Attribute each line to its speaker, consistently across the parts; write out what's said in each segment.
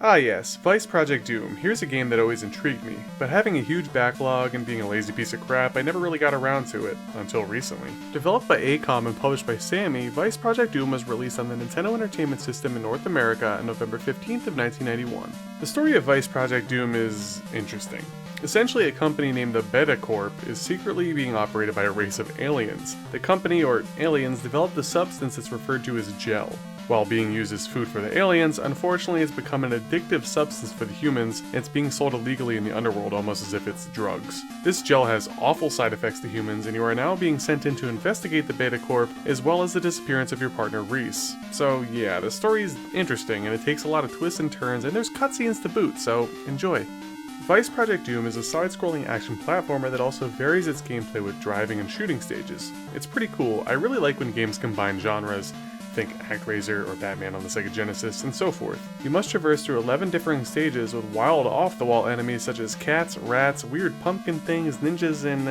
Speaker 1: Ah yes, Vice Project Doom. Here's a game that always intrigued me, but having a huge backlog and being a lazy piece of crap, I never really got around to it, until recently. Developed by ACOM and published by Sammy, Vice Project Doom was released on the Nintendo Entertainment System in North America on November 15th of 1991. The story of Vice Project Doom is interesting. Essentially, a company named the Beta Corp is secretly being operated by a race of aliens. The company, or aliens, developed a substance that's referred to as gel. While being used as food for the aliens, unfortunately it's become an addictive substance for the humans, and it's being sold illegally in the underworld almost as if it's drugs. This gel has awful side effects to humans, and you are now being sent in to investigate the Beta Corp, as well as the disappearance of your partner Reese. So yeah, the story is interesting, and it takes a lot of twists and turns, and there's cutscenes to boot, so enjoy. Vice Project Doom is a side-scrolling action platformer that also varies its gameplay with driving and shooting stages. It's pretty cool. I really like when games combine genres. Think ActRaiser or Batman on the Sega Genesis, and so forth. You must traverse through 11 differing stages with wild off-the-wall enemies such as cats, rats, weird pumpkin things, ninjas, and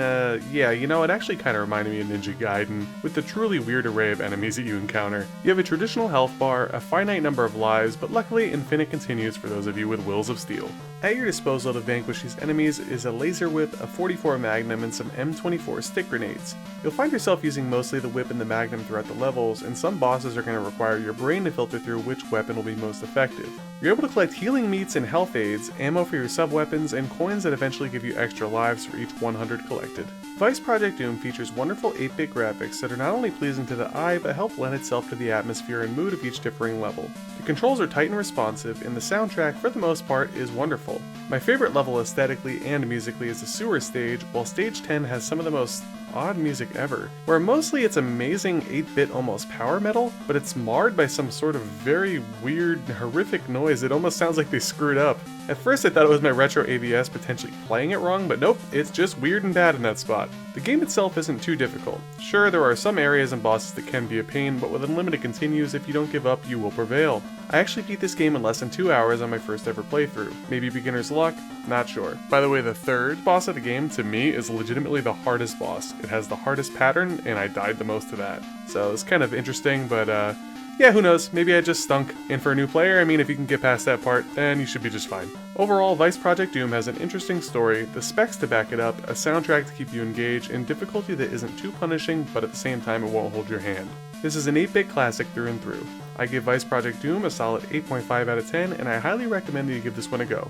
Speaker 1: yeah, you know, it actually kinda reminded me of Ninja Gaiden, with the truly weird array of enemies that you encounter. You have a traditional health bar, a finite number of lives, but luckily infinite continues for those of you with wills of steel. At your disposal to vanquish these enemies is a laser whip, a .44 Magnum, and some M24 stick grenades. You'll find yourself using mostly the whip and the Magnum throughout the levels, and some bosses are going to require your brain to filter through which weapon will be most effective. You're able to collect healing meats and health aids, ammo for your sub-weapons, and coins that eventually give you extra lives for each 100 collected. Vice Project Doom features wonderful 8-bit graphics that are not only pleasing to the eye, but help lend itself to the atmosphere and mood of each differing level. The controls are tight and responsive, and the soundtrack, for the most part, is wonderful. My favorite level aesthetically and musically is the sewer stage, while stage 10 has some of the most odd music ever, where mostly it's amazing 8-bit almost power metal, but it's marred by some sort of very weird, horrific noise. It almost sounds like they screwed up. At first I thought it was my Retro AVS potentially playing it wrong, but nope, it's just weird and bad in that spot. The game itself isn't too difficult. Sure, there are some areas and bosses that can be a pain, but with unlimited continues, if you don't give up, you will prevail. I actually beat this game in less than 2 hours on my first ever playthrough. Maybe beginner's luck? Not sure. By the way, the third boss of the game, to me, is legitimately the hardest boss. It has the hardest pattern, and I died the most to that. So it's kind of interesting, but yeah, who knows, maybe I just stunk. And for a new player, I mean, if you can get past that part, then you should be just fine. Overall, Vice Project Doom has an interesting story, the specs to back it up, a soundtrack to keep you engaged, and difficulty that isn't too punishing, but at the same time it won't hold your hand. This is an 8-bit classic through and through. I give Vice Project Doom a solid 8.5 out of 10, and I highly recommend that you give this one a go.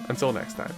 Speaker 1: Until next time.